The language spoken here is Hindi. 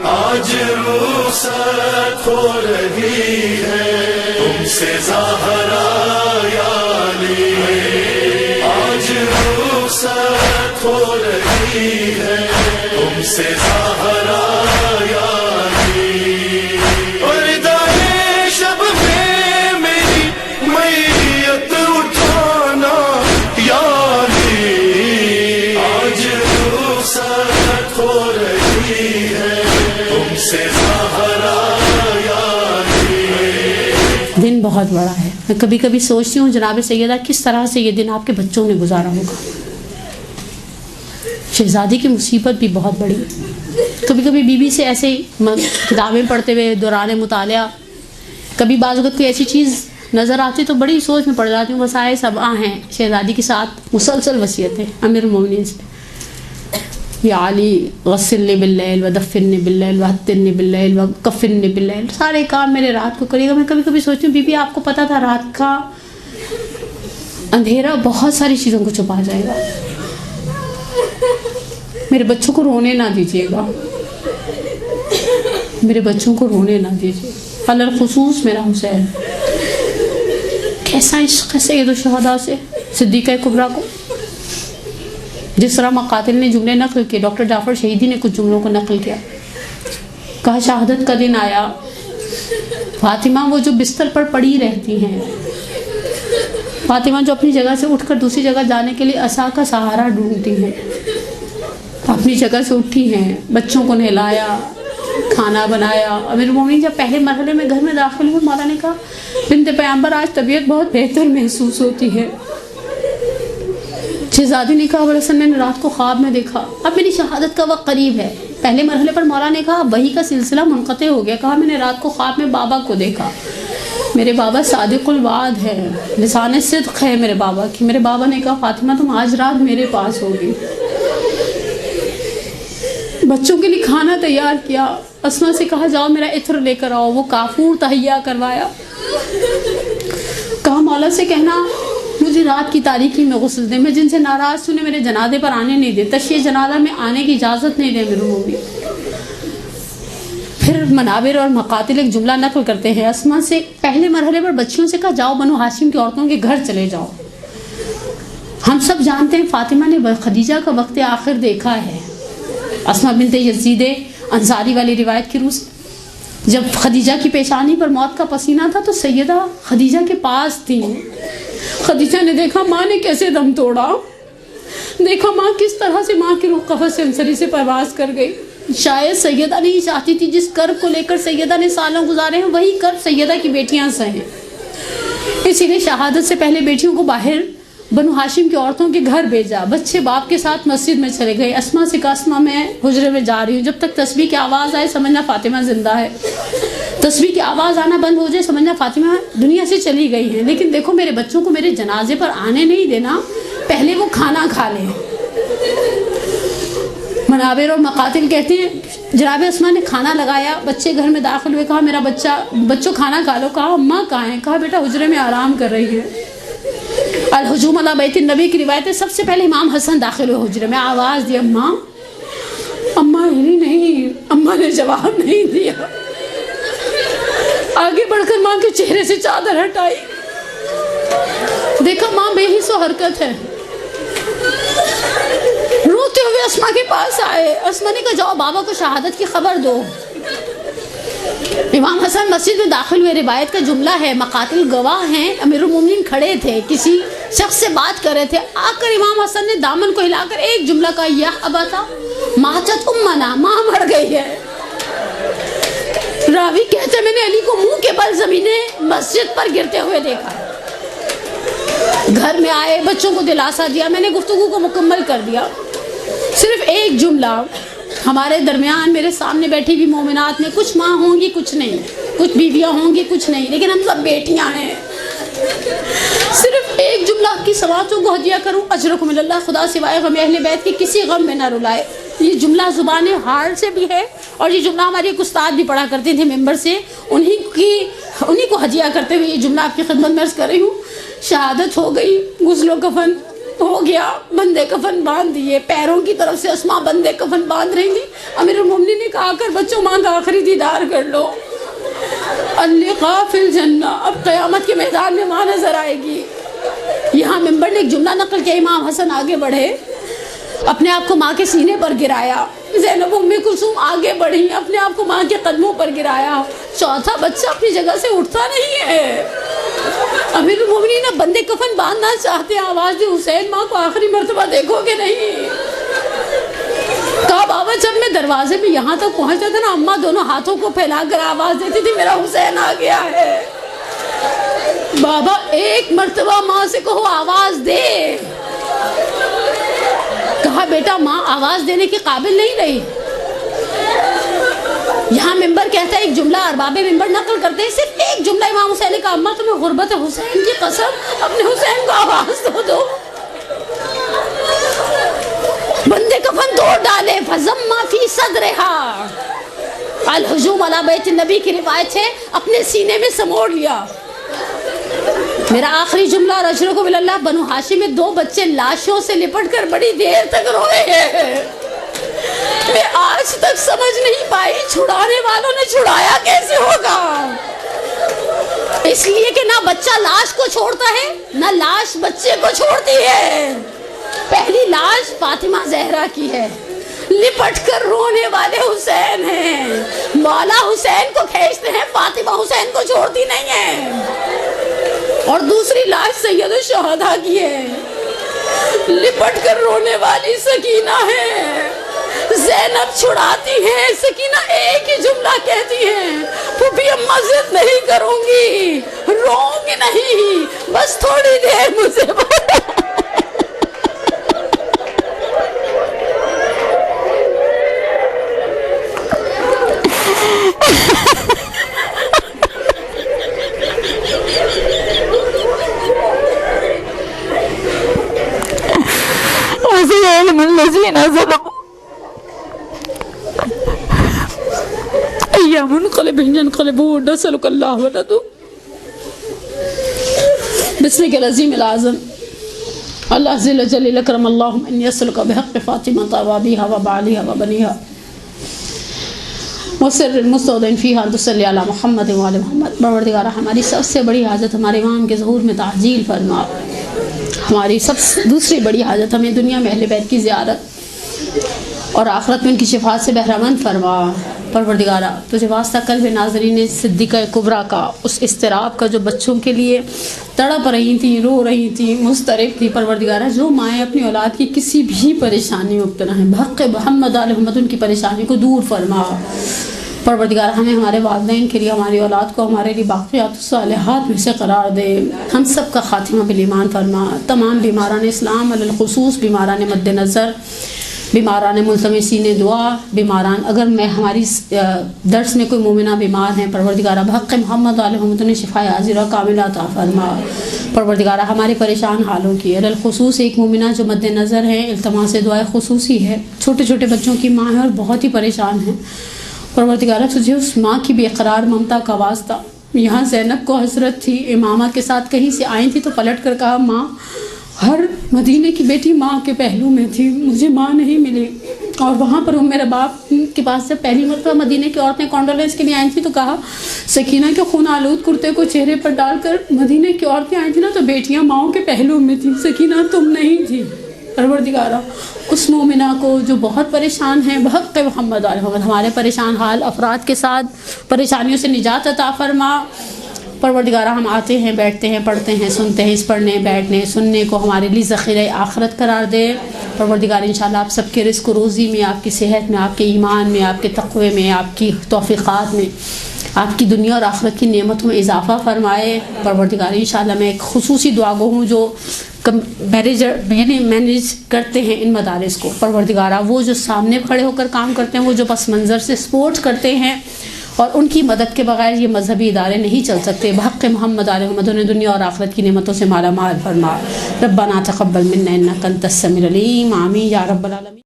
आज रुखसत हो रही है तुमसे ज़हरा या अली, आज रुखसत हो रही है तुमसे ज़हरा या अली। पर्दाए शब में मेरी मैयत उठाना या अली, आज रुखसत हो रही है तुमसे ज़हरा या अली। दिन बहुत बड़ा है। मैं कभी कभी सोचती हूँ जनाब सैयदा किस तरह से ये दिन आपके बच्चों ने गुजारा होगा। शहजादी की मुसीबत भी बहुत बड़ी है। कभी कभी बीबी से ऐसे किताबें पढ़ते हुए दौरान मुतालिया कभी बाज़ वक़्त कोई ऐसी चीज़ नज़र आती तो बड़ी सोच में पड़ जाती हूँ। वसाए सब हैं शहजादी के साथ मुसलसल वसीयतें अमीरुल मोमिनीन से, या अली गस्सिलनी बिल्लैल व दफ़िन्नी बिल्लैल व हत्तिन्नी बिल्लैल व कफ़िन्नी बिल्लैल, सारे काम मेरे रात को करेगा। मैं कभी कभी सोचती हूँ बीबी आपको पता था रात का अंधेरा बहुत सारी चीज़ों को छुपा जाएगा। मेरे बच्चों को रोने ना दीजिएगा, मेरे बच्चों को रोने ना दीजिए, अलल खुसूस मेरा हुसैन। कैसा इश्क़ है सैयद शुहदा से सिद्दीक़ा कुबरा को। जिस तरह मकातिल ने जुमले नकल किए, डॉक्टर जाफ़र शहीदी ने कुछ जुमलों को नकल किया। कहा शहादत का दिन आया, फातिमा वो जो बिस्तर पर पड़ी रहती हैं, फातिमा जो अपनी जगह से उठकर दूसरी जगह जाने के लिए असा का सहारा ढूंढती हैं, अपनी जगह से उठी हैं, बच्चों को नहलाया, खाना बनाया। अमीरुल मोमिनीन जब पहले मरहले में घर में दाखिल हुए, मौला ने कहा बिन्ते पैगंबर आज तबीयत बहुत बेहतर महसूस होती है। शहजादी ने कहा वरसन मैंने रात को ख्वाब में देखा, अब मेरी शहादत का वक्त करीब है। पहले मरहले पर मौला ने कहा वही का सिलसिला मुनक़ते हो गया। कहा मैंने रात को ख्वाब में बाबा को देखा, मेरे बाबा सादिकुल वाद है, लिसाने सिद्क़ है मेरे बाबा की। मेरे बाबा ने कहा फातिमा तुम आज रात मेरे पास होगी। बच्चों के लिए खाना तैयार किया, अस्मा से कहा जाओ मेरा इत्र लेकर आओ, वो काफूर तहैया करवाया। कहा मौला से कहना मुझे रात की तारीकी में गुस्ल दे, मैं जिनसे नाराज़ उन्हें मेरे जनाजे पर आने नहीं दे, तशरीह जनाजा में आने की इजाज़त नहीं दे मेरे मुंह। फिर मनाबिर और मकातिल एक जुमला नकल करते हैं। अस्मा से पहले मरहले पर बच्चियों से कहा जाओ बनु हाशिम की औरतों के घर चले जाओ। हम सब जानते हैं फातिमा ने खदीजा का वक्त आखिर देखा है। अस्मा बिनते यजीद अंसारी वाली रिवायत की रूह से जब खदीजा की पेशानी पर मौत का पसीना था तो सैयदा खदीजा के पास थी। खदीजा ने देखा माँ ने कैसे दम तोड़ा, देखा माँ किस तरह से माँ की रूह कफ़स से अंसरी से परवास कर गई। शायद सैयदा नहीं चाहती थी जिस कर्ब को लेकर सैयदा ने सालों गुजारे हैं वही कर्ब सैयदा की बेटियां सहें। इसीलिए शहादत से पहले बेटियों को बाहर बनु हाशिम की औरतों के घर भेजा। बच्चे बाप के साथ मस्जिद में चले गए। अस्मा से कहा अस्मा मैं हुजरे में जा रही हूँ, जब तक तस्बीह की आवाज़ आए समझना फातिमा जिंदा है, तस्बीह की आवाज़ आना बंद हो जाए समझना फातिमा दुनिया से चली गई है। लेकिन देखो मेरे बच्चों को मेरे जनाजे पर आने नहीं देना, पहले वो खाना खा लें। मनाबिर और मकातिल कहते हैं जनाब अस्मा ने खाना लगाया, बच्चे घर में दाखिल हुए। कहा मेरा बच्चों खाना खा लो। कहा अम्मा कहाँ है? कहा बेटा हुजरे में आराम कर रही है। अल हुजूम अला बैत नबी की रिवायत है सबसे पहले इमाम हसन दाखिल हुए हुजरे में, आवाज़ दी अम्मा, अम्मा हिली नहीं, अम्मा ने जवाब नहीं दिया। आगे बढ़कर माँ के चेहरे से चादर हटाई, देखा माँ बेहिस्सो हरकत है। रोते हुए अस्मा के पास आए। अस्मा ने कहा जाओ बाबा को शहादत की खबर दो। इमाम हसन मस्जिद में दाखिल हुए। रिवायत का जुमला है, मकातिल गवाह हैं, अमीरुल मोमिनीन खड़े थे, किसी शख्स से बात कर रहे थे। आकर इमाम हसन ने दामन को हिलाकर एक जुमला कहा या अबाता माचत उम्मना, माँ मर गई है। रावी कहते मैंने अली को मुंह के बल ज़मीने मस्जिद पर गिरते हुए देखा। घर में आए, बच्चों को दिलासा दिया, मैंने गुफ्तगू को मुकम्मल कर दिया। सिर्फ एक जुमला हमारे दरमियान मेरे सामने बैठी भी मोमिनात ने, कुछ माँ होंगी कुछ नहीं, कुछ बीवियाँ होंगी कुछ नहीं, लेकिन हम सब बेटियाँ हैं। सिर्फ एक जुमला की समातों को हदिया करूँ, अजरकुम मिनल्लाह, खुदा सिवाय गम अहले बैत के किसी गम में ना रुलाए। ये जुमला ज़ुबान हाल से भी है और ये जुमला हमारे एक उस्ताद भी पढ़ा करते थे मेंबर से, उन्हीं को हदिया करते हुए ये जुमला आपकी खिदमत में अर्ज़ कर रही हूँ। शहादत हो गई, गुस्लो कफन हो गया, बंदे कफन बांध दिए, पैरों की तरफ से अस्मा बंदे कफन बांध रही थी। अमीरुल मोमिनीन ने कहा कर बच्चों माँ का आखिरी दीदार कर लो, अल्लिक़ा फिल जन्ना, अब क़यामत के मैदान में माँ नजर आएगी। यहाँ मिंबर ने एक जुमला नकल किया, इमाम हसन आगे बढ़े, अपने आप को माँ के सीने पर गिराया। ज़ैनब उम्मे कुलसूम आगे बढ़ी, अपने आप को माँ के कदमों पर गिराया। चौथा बच्चा अपनी जगह से उठता नहीं है। अमीरुल मोमिनीन ना बंदे कफन बांधना चाहते हैं, आवाज़ दी हुसैन माँ को आखिरी मर्तबा देखोगे नहीं। कहा बाबा जब मैं दरवाजे में यहाँ तक पहुँचता था ना, अम्मा दोनों हाथों को फैलाकर आवाज़ देती थी मेरा हुसैन आ गया है। बाबा एक मर्तबा माँ से कहो आवाज़ दे। कहा बेटा माँ आवाज़ देने के काबिल नहीं रही। यहाँ मिंबर कहता है एक जुमला, अरबाबे मिंबर नकल करते हैं सिर्फ एक जुमला इमाम हुसैन ने कहा, अम्मा तुम्हें गुर्बत हुसैन की कसम अपने हुसैन को आवाज़ दो। बंदे कफन तोड़ डाले, फज़म्मा फी सदरिहा, अल हुजूम अला बैत नबी की रिवायत है, अपने सीने में समोड़ लिया। मेरा आखिरी जुमला रजल को बिल्लाह, बनु हाशिम में 2 बच्चे लाशों से लिपट कर बड़ी देर तक रोए हैं। मैं आज तक समझ नहीं पाई छुड़ाने वालों ने छुड़ाया कैसे होगा। इसलिए कि ना बच्चा लाश को छोड़ता है ना लाश बच्चे को छोड़ती है। पहली लाश फातिमा जहरा की है, लिपट कर रोने वाले हुसैन हैं, मौला हुसैन को खींचते हैं, फातिमा हुसैन को छोड़ती नहीं है। और दूसरी लाश सैयद शहदा की है, लिपट कर रोने वाली सकीना है, ज़ैनब छुड़ाती है, सकीना एक ही जुमला कहती है, फूफी अम्मा जिद नहीं करूंगी, रोऊंगी नहीं, बस थोड़ी देर मुझे अल्लाह जल्ल करम अल्लाहुम्मा इन्नी अस्अलुका बिहक़्क़ि फ़ातिमा व अबीहा व बालिहा व बनीहा व सिर्रिल मुस्तौदिन फ़ीहा अन तुसल्ली अला मुहम्मद व आलि मुहम्मद। परवरदिगार हमारी सबसे बड़ी हाजत हमारे इमाम के ज़हूर में ताजील फरमा। हमारी सबसे दूसरी बड़ी हाजत हमें दुनिया में अहले बैत की ज़ियारत और आखिरत में उनकी शिफात से बहरामंद फरमा। परवरदिगारा तुझे वास्ता कल्ब नाज़रीन सिद्दीक़ा कुबरा का उस इस्तिराब का जो बच्चों के लिए तड़प रही थी, रो रही थी, मुस्तरब थी। परवरदिगारा जो माएँ अपनी औलाद की किसी भी परेशानी में मुब्तला हैं, बहक़ मोहम्मद आल मोहम्मद उनकी परेशानी को दूर फरमा। परवरदिगार हमें हमारे वालिदैन के लिए, हमारी औलाद को हमारे लिए बाक़ियात सालिहात में से करार दे। हम सब का ख़ातिमा बिल ईमान फरमा। तमाम बीमारान इस्लाम अलल खुसूस बीमारान मद्द नज़र, बीमारान मुल्तमिसीन दुआ, बीमारान अगर मैं हमारी दर्स में कोई मोमिना बीमार हैं, परवरदिगारा बहक़ मोहम्मद आल मोहम्मद ने शिफ़ाए आजिरा कामिला अता फरमा। परवरदिगारा हमारे परेशान हालों की अलल खुसूस एक मोमिना जो मद्द नज़र है, इल्तमास दुआ खुसूसी है, छोटे छोटे बच्चों की माँ है और बहुत ही परेशान है। परवरदिगारा तुझे उस माँ की बेकरार ममता का वास्ता। यहाँ ज़ैनब को हसरत थी, इमामा के साथ कहीं से आई थी तो पलट कर कहा माँ हर मदीने की बेटी माँ के पहलू में थी, मुझे माँ नहीं मिली। और वहाँ पर मेरे बाप के पास जब पहली मरतबा मदीने की औरतें कॉन्डोलेंस के लिए आई थी तो कहा सकीना के खून आलूद कुर्ते को चेहरे पर डालकर मदीने की औरतें आई थी ना तो बेटियाँ माँओं के पहलू में थी, सकीना तुम नहीं थी। परवरदिगारा उस मोमिना को जो बहुत परेशान है, बहक़ मोहम्मद आल मोहम्मद हमारे परेशान हाल अफराद के साथ परेशानियों से निजात अता फरमा। परवरदिगारा हम आते हैं, बैठते हैं, पढ़ते हैं, सुनते हैं, इस पढ़ने बैठने सुनने को हमारे लिए ज़ख़ीरे आखिरत करार दे। परवरदिगार इंशाअल्लाह आप सबके रिज़्क़ रोज़ी में, आपकी सेहत में, आपके ईमान में, आपके तक़वे में, आपकी तौफ़ीक़ात में, आपकी दुनिया और आखिरत की नेमतों में इजाफ़ा फरमाए। परवरदिगार इंशाअल्लाह मैं एक ख़ुसूसी दुआ गो हूँ जो मैनेज करते हैं इन मदारिस को। परवरदिगारा वो जो सामने खड़े होकर काम करते हैं, वो जो पस मंज़र से सपोर्ट करते हैं और उनकी मदद के बगैर ये मजहबी इदारे नहीं चल सकते। बहक़ मोहम्मद आल मोहम्मद उन्हें दुनिया और आखिरत की नेमतों से माला माल फरमा। रब्बना तक़ब्बल मिन्ना इन्नका अंतस समीउल अलीम, आमीन या रब्बल आलमीन।